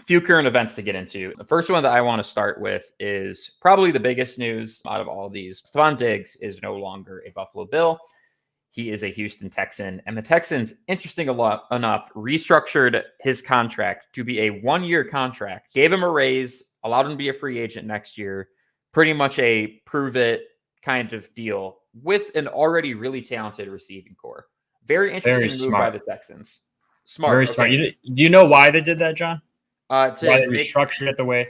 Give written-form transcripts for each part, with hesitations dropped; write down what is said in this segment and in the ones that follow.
few current events to get into. The first one that I want to start with is probably the biggest news out of all of these. Stephon Diggs is no longer a Buffalo Bill. He is a Houston Texan. And the Texans, interesting enough, restructured his contract to be a 1-year contract, gave him a raise, allowed him to be a free agent next year. Pretty much a prove it kind of deal with an already really talented receiving core. Very interesting move by the Texans. Smart. Very smart. Do you know why they did that, John? Why they restructured it the way?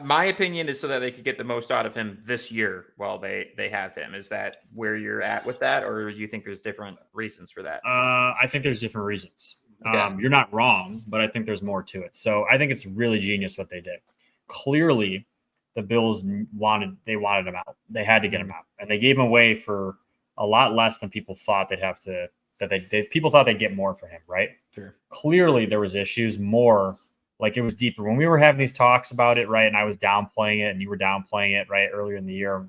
My opinion is so that they could get the most out of him this year while they have him. Is that where you're at with that, or do you think there's different reasons for that? I think there's different reasons. Okay. You're not wrong, but I think there's more to it. So I think it's really genius what they did. Clearly, the Bills wanted him out. They had to get him out, and they gave him away for a lot less than people thought they'd have to. People thought they'd get more for him, right? Sure. Clearly, there was issues more. Like it was deeper when we were having these talks about it, right? And I was downplaying it, and you were downplaying it, right? Earlier in the year,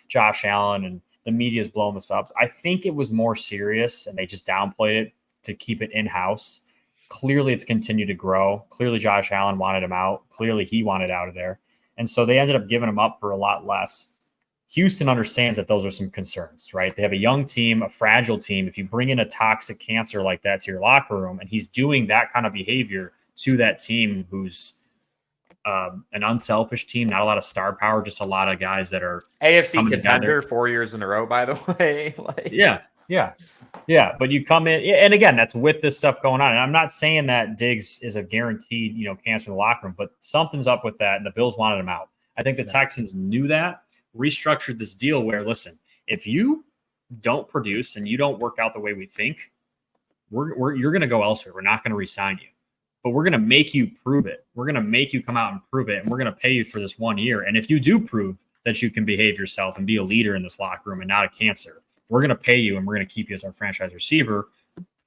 Josh Allen and the media's blowing this up. I think it was more serious, and they just downplayed it to keep it in house. Clearly, it's continued to grow. Clearly, Josh Allen wanted him out. Clearly, he wanted out of there, and so they ended up giving him up for a lot less. Houston understands that those are some concerns, right? They have a young team, a fragile team. If you bring in a toxic cancer like that to your locker room, and he's doing that kind of behavior to that team who's an unselfish team, not a lot of star power, just a lot of guys that are AFC contender 4 years in a row, by the way. Yeah. But you come in, and again, that's with this stuff going on. And I'm not saying that Diggs is a guaranteed, cancer in the locker room, but something's up with that. And the Bills wanted him out. I think the Texans knew that, restructured this deal where, listen, if you don't produce and you don't work out the way we think, you're going to go elsewhere. We're not going to re-sign you. But we're going to make you prove it. We're going to make you come out and prove it. And we're going to pay you for this 1 year. And if you do prove that you can behave yourself and be a leader in this locker room and not a cancer, we're going to pay you and we're going to keep you as our franchise receiver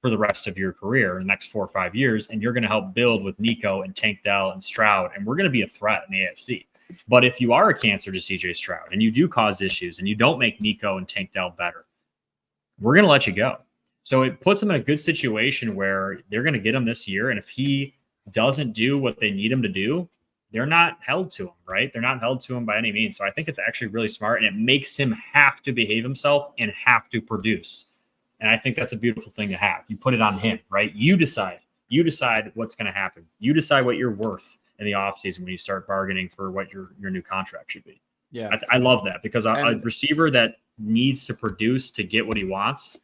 for the rest of your career, the next 4 or 5 years. And you're going to help build with Nico and Tank Dell and Stroud. And we're going to be a threat in the AFC. But if you are a cancer to CJ Stroud and you do cause issues and you don't make Nico and Tank Dell better, we're going to let you go. So it puts him in a good situation where they're going to get him this year. And if he doesn't do what they need him to do, they're not held to him, right? They're not held to him by any means. So I think it's actually really smart, and it makes him have to behave himself and have to produce. And I think that's a beautiful thing to have. You put it on him, right? You decide what's going to happen. You decide what you're worth in the offseason when you start bargaining for what your new contract should be. Yeah. I love that, because a receiver that needs to produce to get what he wants,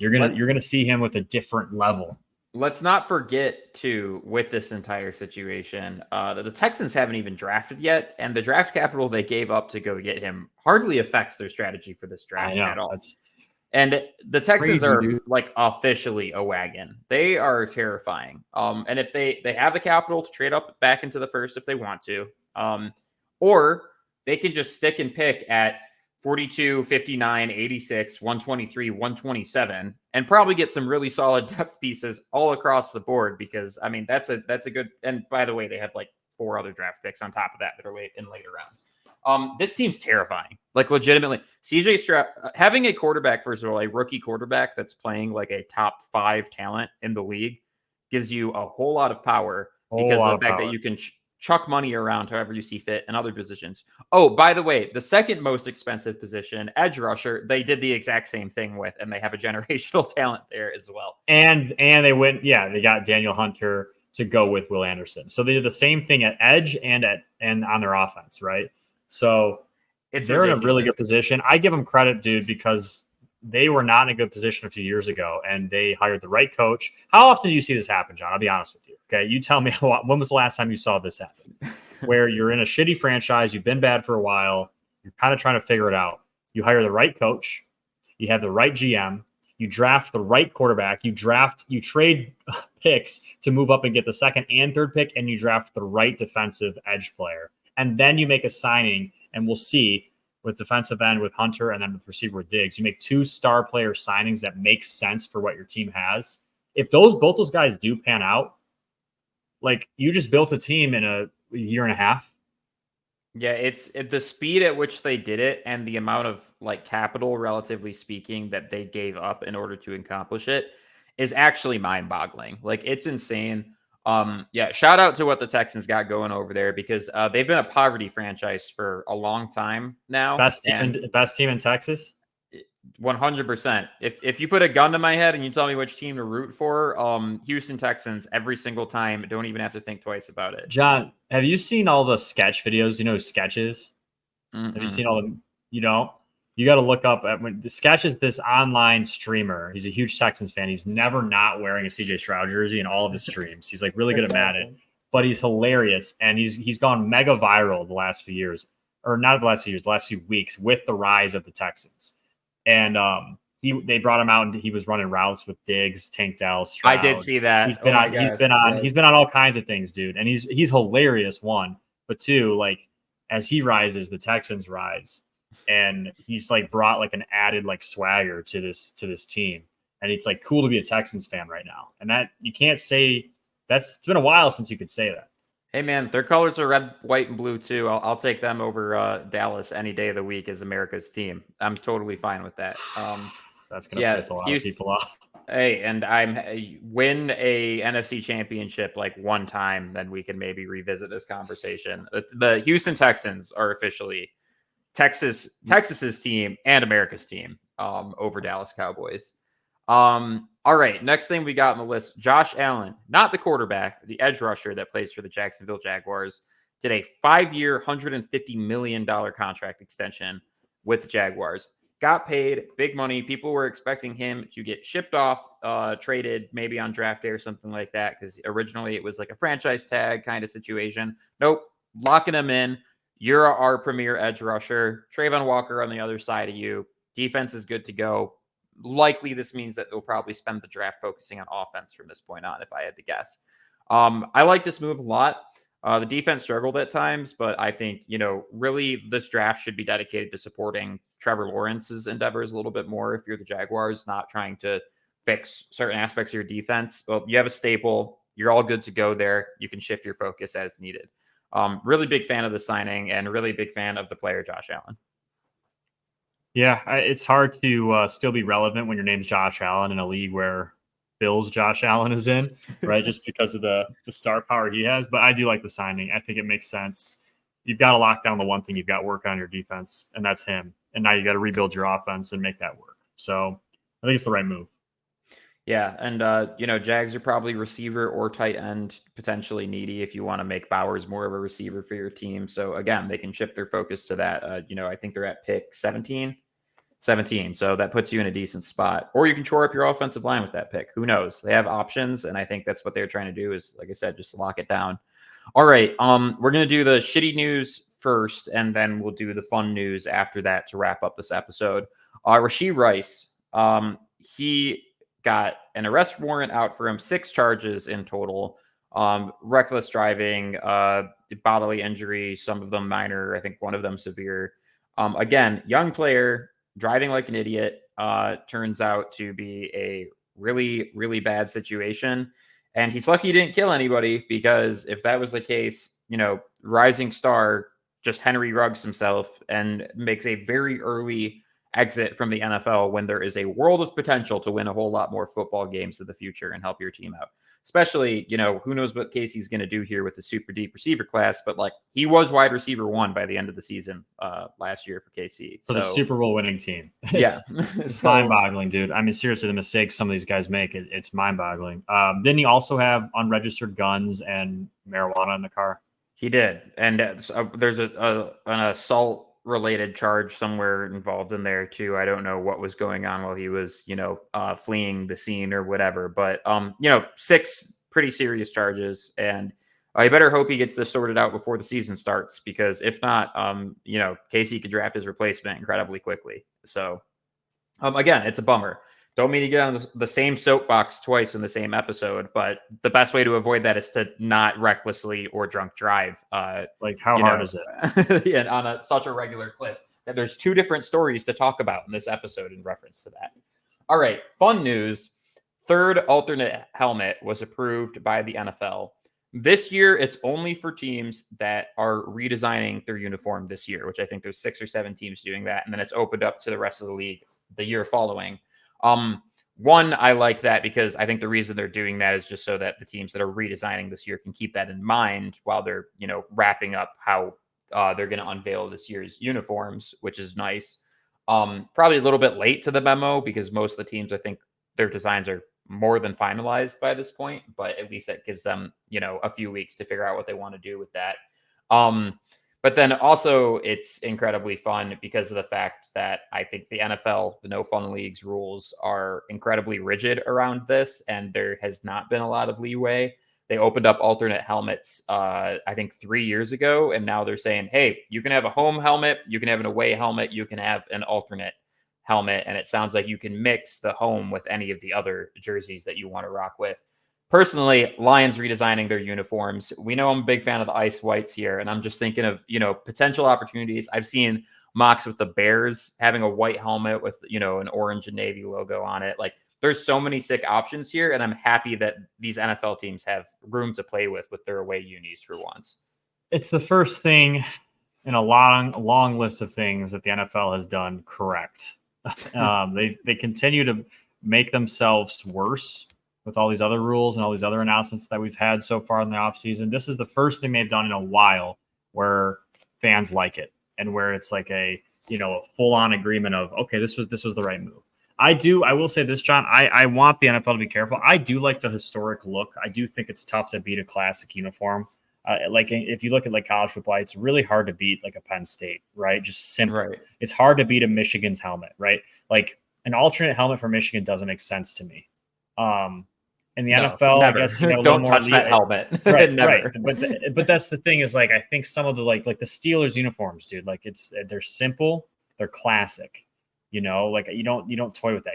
you're gonna see him with a different level. Let's not forget, too, with this entire situation, that the Texans haven't even drafted yet, and the draft capital they gave up to go get him hardly affects their strategy for this draft at all. And the Texans are like officially a wagon. They are terrifying. And if they have the capital to trade up back into the first if they want to, or they can just stick and pick at 42, 59, 86, 123, 127, and probably get some really solid depth pieces all across the board, because I mean that's a good, and by the way, they have like 4 other draft picks on top of that are in later rounds. This team's terrifying. Like legitimately, CJ Stroud, having a quarterback, first of all, a rookie quarterback that's playing like a top 5 talent in the league gives you a whole lot of power, because of the fact that you can chuck money around however you see fit in other positions. Oh, by the way, the second most expensive position, edge rusher, they did the exact same thing with, and they have a generational talent there as well. And they they got Daniel Hunter to go with Will Anderson. So they did the same thing at edge and on their offense, right? So they're in a really good position. I give them credit, dude, because they were not in a good position a few years ago, and they hired the right coach. How often do you see this happen, John? I'll be honest with you. Okay, you tell me, when was the last time you saw this happen? Where you're in a shitty franchise, you've been bad for a while, you're kind of trying to figure it out. You hire the right coach, you have the right GM, you draft the right quarterback, you trade picks to move up and get the second and third pick, and you draft the right defensive edge player. And then you make a signing, and we'll see with defensive end with Hunter and then with receiver with Diggs. You make 2 star player signings that make sense for what your team has. If both those guys do pan out, like, you just built a team in a year and a half. Yeah, it's the speed at which they did it and the amount of like capital, relatively speaking, that they gave up in order to accomplish it is actually mind-boggling. Like, it's insane. Yeah, shout out to what the Texans got going over there because they've been a poverty franchise for a long time now. Best team in Texas. 100%. If you put a gun to my head and you tell me which team to root for, Houston Texans every single time. Don't even have to think twice about it. John, have you seen all the sketch videos? You know who Sketch is? Mm-mm. Have you seen all the? You know, you got to look up when the Sketch is this online streamer. He's a huge Texans fan. He's never not wearing a CJ Stroud jersey in all of his streams. He's like really good at it, but he's hilarious and he's gone mega viral the last few years, or not the last few years, the last few weeks with the rise of the Texans. And they brought him out and he was running routes with Diggs, Tank Dell, Stroud. I did see that. He's been on all kinds of things, dude. And he's hilarious, one. But two, like as he rises, the Texans rise. And he's like brought like an added like swagger to this team. And it's like cool to be a Texans fan right now. And that you can't say it's been a while since you could say that. Hey man, their colors are red, white, and blue too. I'll take them over Dallas any day of the week as America's team. I'm totally fine with that. That's gonna piss a lot of people off. Hey, and win a NFC championship like one time, then we can maybe revisit this conversation. The Houston Texans are officially Texas's team and America's team over Dallas Cowboys. All right, next thing we got on the list, Josh Allen, not the quarterback, the edge rusher that plays for the Jacksonville Jaguars, did a 5-year, $150 million contract extension with the Jaguars. Got paid big money. People were expecting him to get shipped off, traded maybe on draft day or something like that, because originally it was like a franchise tag kind of situation. Nope, locking him in. You're our premier edge rusher. Trayvon Walker on the other side of you. Defense is good to go. Likely this means that they'll probably spend the draft focusing on offense from this point on, if I had to guess. I like this move a lot. The defense struggled at times, but I think, really this draft should be dedicated to supporting Trevor Lawrence's endeavors a little bit more if you're the Jaguars, not trying to fix certain aspects of your defense. Well, you have a staple. You're all good to go there. You can shift your focus as needed. Really big fan of the signing and really big fan of the player, Josh Allen. Yeah, it's hard to still be relevant when your name's Josh Allen in a league where Bills Josh Allen is in, right? Just because of the star power he has. But I do like the signing. I think it makes sense. You've got to lock down the one thing you've got to work on your defense, and that's him. And now you got to rebuild your offense and make that work. So I think it's the right move. Yeah, and Jags are probably receiver or tight end potentially needy if you want to make Bowers more of a receiver for your team. So again, they can shift their focus to that. I think they're at pick 17. So that puts you in a decent spot. Or you can shore up your offensive line with that pick. Who knows? They have options, and I think that's what they're trying to do is, like I said, just lock it down. All right, we're going to do the shitty news first, and then we'll do the fun news after that to wrap up this episode. Rashee Rice, he got an arrest warrant out for him, 6 charges in total. Reckless driving, bodily injury, some of them minor, I think one of them severe. Again, young player, driving like an idiot, turns out to be a really, really bad situation. And he's lucky he didn't kill anybody, because if that was the case, rising star just Henry Ruggs himself and makes a very early exit from the NFL when there is a world of potential to win a whole lot more football games in the future and help your team out. Especially, who knows what Casey's going to do here with the super deep receiver class, but he was wide receiver 1 by the end of the season last year for KC. For the Super Bowl winning team. It's so, mind-boggling, dude. I mean, seriously, the mistakes some of these guys make, it's mind-boggling. Didn't he also have unregistered guns and marijuana in the car? He did. And there's an assault related charge somewhere involved in there too. I don't know what was going on while he was, fleeing the scene or whatever, but 6 pretty serious charges, and I better hope he gets this sorted out before the season starts, because if not, Casey could draft his replacement incredibly quickly. So again, it's a bummer. Don't mean to get on the same soapbox twice in the same episode, but the best way to avoid that is to not recklessly or drunk drive. How hard is it? Yeah, on such a regular clip. And there's 2 different stories to talk about in this episode in reference to that. All right, fun news. 3rd alternate helmet was approved by the NFL. This year, it's only for teams that are redesigning their uniform this year, which I think there's 6 or 7 teams doing that. And then it's opened up to the rest of the league the year following. one, I like that because I think the reason they're doing that is just so that the teams that are redesigning this year can keep that in mind while they're, wrapping up how they're going to unveil this year's uniforms, which is nice. Probably a little bit late to the memo because most of the teams, I think their designs are more than finalized by this point, but at least that gives them, a few weeks to figure out what they want to do with that. But then also it's incredibly fun because of the fact that I think the NFL, the no fun leagues rules are incredibly rigid around this. And there has not been a lot of leeway. They opened up alternate helmets, I think 3 years ago. And now they're saying, hey, you can have a home helmet, you can have an away helmet, you can have an alternate helmet. And it sounds like you can mix the home with any of the other jerseys that you want to rock with. Personally, Lions redesigning their uniforms. We know I'm a big fan of the ice whites here, and I'm just thinking of, potential opportunities. I've seen mocks with the Bears having a white helmet with, an orange and navy logo on it. Like, there's so many sick options here, and I'm happy that these NFL teams have room to play with their away unis for once. It's the first thing in a long list of things that the NFL has done correct. They continue to make themselves worse with all these other rules and all these other announcements that we've had so far in the offseason. This is the first thing they've done in a while where fans like it and where it's like a full-on agreement of, okay, this was the right move. I will say this, John, I want the NFL to be careful. I do like the historic look. I do think it's tough to beat a classic uniform. Like if you look at like college football, it's really hard to beat like a Penn State, right? Just simple. Right. It's hard to beat a Michigan's helmet, right? Like an alternate helmet for Michigan doesn't make sense to me. In the NFL, never. I guess don't touch that helmet. Right, never. Right. But that's the thing is like I think some of the like the Steelers uniforms, dude. Like they're simple, they're classic. Like you don't toy with that.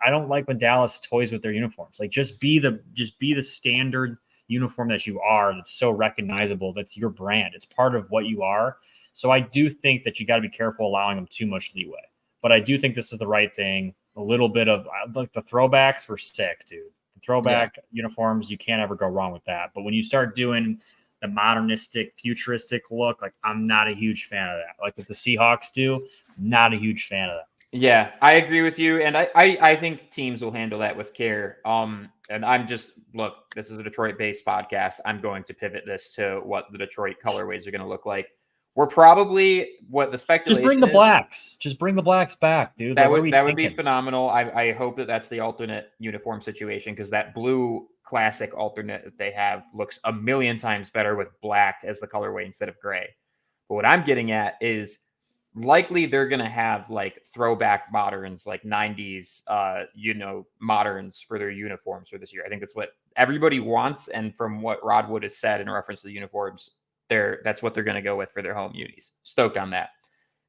I don't like when Dallas toys with their uniforms. Like just be the standard uniform that you are. That's so recognizable. That's your brand. It's part of what you are. So I do think that you got to be careful allowing them too much leeway. But I do think this is the right thing. A little bit of like the throwbacks were sick, dude. Throwback uniforms, you can't ever go wrong with that. But when you start doing the modernistic, futuristic look, like I'm not a huge fan of that. Like what the Seahawks do, not a huge fan of that. Yeah, I agree with you. And I think teams will handle that with care. And I'm just, look, this is a Detroit-based podcast. I'm going to pivot this to what the Detroit colorways are going to look like. We're probably what the speculation Just bring the blacks. Just bring the blacks back, dude. That would be phenomenal. I hope that's the alternate uniform situation because that blue classic alternate that they have looks a million times better with black as the colorway instead of gray. But what I'm getting at is likely they're going to have like throwback moderns, like 90s, moderns for their uniforms for this year. I think that's what everybody wants. And from what Rod Wood has said in reference to the uniforms, that's what they're going to go with for their home unis. Stoked on that.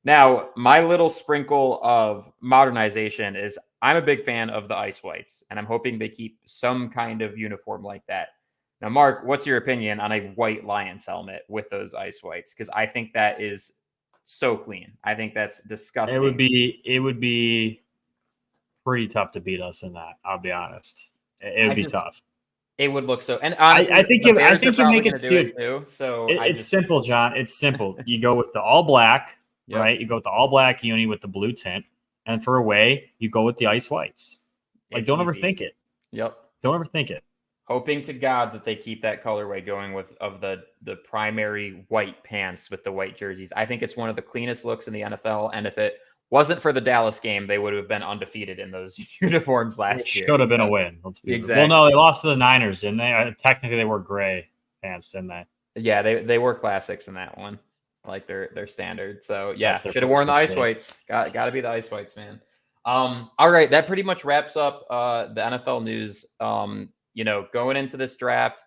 Now, my little sprinkle of modernization is I'm a big fan of the ice whites, and I'm hoping they keep some kind of uniform like that. Now, Mark, what's your opinion on a white Lions helmet with those ice whites? Because I think that is so clean. I think that's disgusting. It would be pretty tough to beat us in that. I'll be honest. It would be tough. It would look so. And honestly, I think you make it, dude. Too, so it's simple, John. It's simple. You go with the all black, right? You go with the all black uni with the blue tint, and for away, you go with the ice whites. Like, don't overthink it. Yep. Don't overthink it. Hoping to God that they keep that colorway going of the primary white pants with the white jerseys. I think it's one of the cleanest looks in the NFL. And if it wasn't for the Dallas game, they would have been undefeated in those uniforms last year. Should have been a win. Exactly. Well, no, they lost to the Niners, didn't they? Technically, they were gray pants, didn't they? Yeah, they were classics in that one, like their standard. So yeah, should have worn the ice whites. Got to be the ice whites, man. All right, that pretty much wraps up the NFL news. Going into this draft,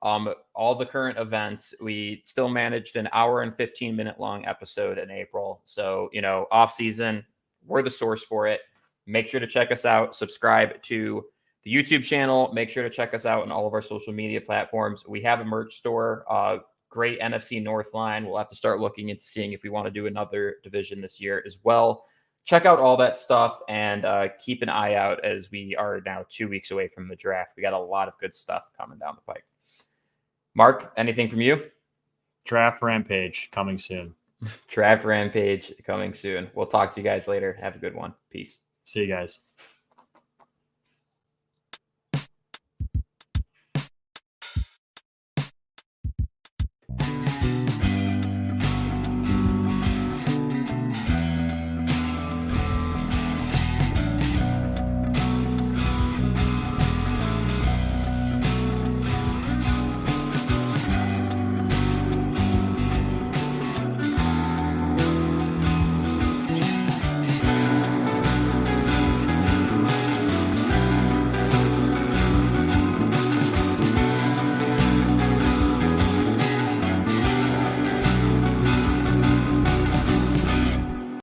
all the current events, we still managed an hour and 15-minute long episode in April. So, off season, we're the source for it. Make sure to check us out. Subscribe to the YouTube channel. Make sure to check us out on all of our social media platforms. We have a merch store, great NFC North line. We'll have to start looking into seeing if we want to do another division this year as well. Check out all that stuff and keep an eye out as we are now 2 weeks away from the draft. We got a lot of good stuff coming down the pike. Mark, anything from you? Draft Rampage coming soon. Draft Rampage coming soon. We'll talk to you guys later. Have a good one. Peace. See you guys.